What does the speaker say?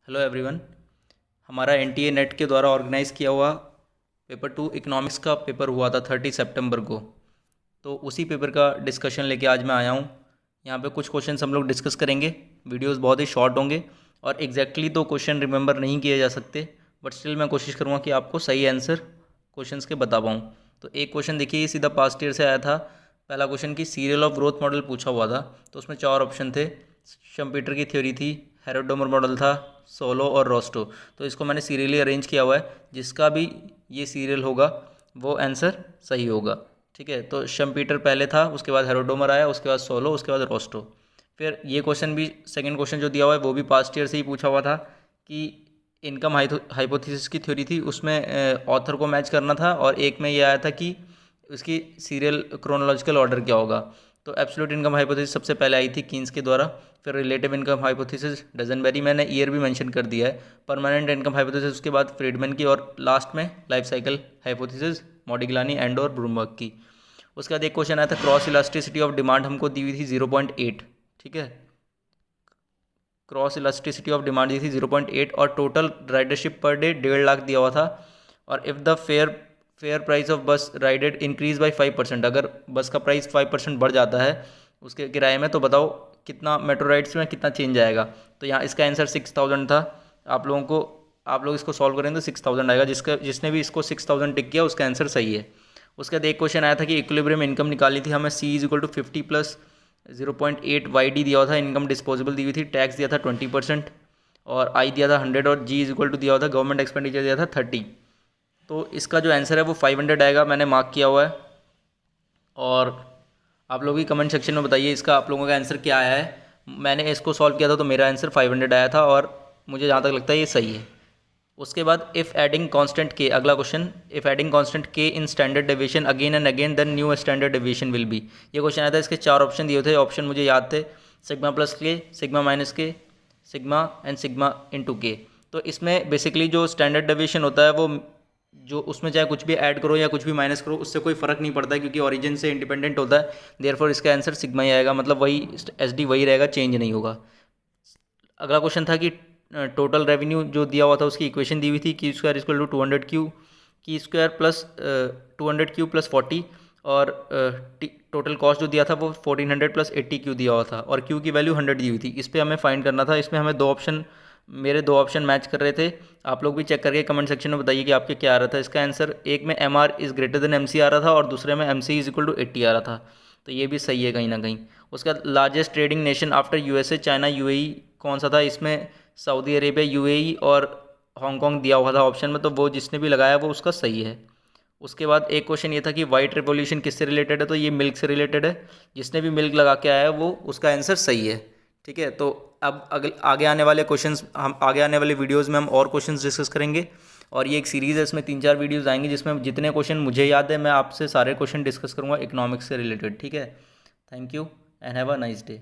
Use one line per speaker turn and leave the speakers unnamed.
Hello everyone. हमारा NTA net के द्वारा ऑर्गेनाइज़ किया हुआ पेपर 2 इकोनॉमिक्स का पेपर हुआ था 30 सितंबर को। तो उसी पेपर का डिस्कशन लेके आज मैं आया हूँ। यहाँ पे कुछ क्वेश्चंस हम लोग डिस्कस करेंगे। वीडियोस बहुत ही शॉर्ट होंगे और एग्जैक्टली तो क्वेश्चन रिमेंबर नहीं किए जा सकते, बट स्टिल मैं कोशिश करूँगा कि आपको सही आंसर क्वेश्चंस के बता पाऊँ। तो एक क्वेश्चन देखिए, ये सीधा पास्ट ईयर से आया था। पहला क्वेश्चन की सीरियल ऑफ ग्रोथ मॉडल पूछा हुआ था। तो उसमें 4 ऑप्शन थे। शम्पीटर की थ्योरी थी, हेरोडोमर मॉडल था, सोलो और रोस्टो। तो इसको मैंने सीरियली अरेंज किया हुआ है। जिसका भी ये सीरियल होगा वो आंसर सही होगा। ठीक है, तो शम्पीटर पहले था, उसके बाद हेरोडोमर आया, उसके बाद सोलो, उसके बाद रोस्टो। फिर ये क्वेश्चन भी, सेकंड क्वेश्चन जो दिया हुआ है वो भी पास्ट ईयर से ही पूछा हुआ था कि इनकम हाइपोथेसिस की थ्योरी थी, उसमें ऑथर को मैच करना था। और एक में ये आया था कि उसकी सीरियल क्रोनोलॉजिकल ऑर्डर क्या होगा। तो एब्सोल्यूट इनकम हाइपोथेसिस सबसे पहले आई थी कीन्स के द्वारा। फिर रिलेटिव इनकम हाइपोथेसिस डजनबेरी, मैंने ईयर भी मेंशन कर दिया है। परमानेंट इनकम हाइपोथेसिस उसके बाद फ्रीडमैन की, और लास्ट में लाइफ साइकिल हाइपोथेसिस मॉडिग्लानी एंड और ब्रूमबर्ग की। उसके बाद एक क्वेश्चन आया था, क्रॉस इलास्टिसिटी ऑफ डिमांड हमको दी हुई थी 0.8। ठीक है, क्रॉस इलास्टिसिटी ऑफ डिमांड दी थी 0.8 और total ridership per day 1.5 lakh दिया हुआ था। और if the fair price of बस राइडेड इंक्रीज बाई 5%, अगर बस का प्राइस 5% बढ़ जाता है उसके किराए में, तो बताओ कितना मेट्रो राइड्स में कितना चेंज आएगा। तो यहाँ इसका आंसर 6000 था। आप लोग इसको सॉल्व करेंगे तो 6000 आएगा। जिसने भी इसको 6000 टिक किया उसका आंसर सही है। उसके बाद एक क्वेश्चन आया था कि इक्विलिब्रियम इनकम निकाली थी हमें, C is equal to 50 plus 0.8 Y D दिया हुआ था, इनकम डिस्पोजेबल दी हुई थी, टैक्स दिया था 20% और आई दिया था 100 और जी इज इक्वल टू दिया हुआ था गवर्नमेंट एक्सपेंडिचर दिया था 30। तो इसका जो आंसर है वो 500 आएगा, मैंने मार्क किया हुआ है। और आप लोग भी कमेंट सेक्शन में बताइए इसका आप लोगों का आंसर क्या आया है। मैंने इसको सॉल्व किया था तो मेरा आंसर 500 आया था और मुझे जहाँ तक लगता है ये सही है। उसके बाद इफ़ एडिंग कांस्टेंट के, अगला question, if adding constant K in standard deviation again and again then new standard deviation will be. ये क्वेश्चन आया था, इसके 4 ऑप्शन दिए थे। ऑप्शन मुझे याद थे, सिग्मा प्लस के, सिग्मा माइनस के, सिग्मा एंड सिग्मा इनटू के। तो इसमें बेसिकली जो स्टैंडर्ड डेविएशन होता है वो, जो उसमें चाहे कुछ भी ऐड करो या कुछ भी माइनस करो उससे कोई फ़र्क नहीं पड़ता है, क्योंकि ओरिजिन से इंडिपेंडेंट होता है। देयरफॉर इसका आंसर सिग्मा ही आएगा, मतलब वही एस डी वही रहेगा, चेंज नहीं होगा। अगला क्वेश्चन था कि टोटल रेवेन्यू जो दिया हुआ था उसकी इक्वेशन दी हुई थी, की स्क्वायर इक्वल टू 200 क्यू, की स्क्वायर प्लस 200 क्यू प्लस 40, और टोटल कॉस्ट जो दिया था वो 1400 प्लस 80 क्यू दिया हुआ था, और क्यू की वैल्यू 100 दी हुई थी। इस पर हमें फाइंड करना था। इसमें हमें मेरे दो ऑप्शन मैच कर रहे थे। आप लोग भी चेक करके कमेंट सेक्शन में बताइए कि आपके क्या आ रहा था। इसका आंसर एक में M R is greater than M C आ रहा था और दूसरे में M C is equal to 80 आ रहा था। तो ये भी सही है कहीं ना कहीं। उसका largest trading nation after USA, China, UAE कौन सा था। इसमें सऊदी अरेबिया, यूएई और हांगकांग दिया हुआ था ऑप्शन में, तो वो जिसने भी लगाया वो उसका सही है। उसके बाद एक क्वेश्चन ये था कि वाइट रिवॉल्यूशन किससे रिलेटेड है, तो ये मिल्क से रिलेटेड है। जिसने भी मिल्क लगा के आया है वो उसका आंसर सही है। ठीक है, तो अब आगे आने वाले क्वेश्चंस, हम आगे आने वाले वीडियोस में हम और क्वेश्चंस डिस्कस करेंगे। और ये एक सीरीज़ है, इसमें 3-4 वीडियोस आएंगे जिसमें जितने क्वेश्चन मुझे याद है मैं आपसे सारे क्वेश्चन डिस्कस करूँगा इकोनॉमिक्स से रिलेटेड। ठीक है, thank you and have a nice day.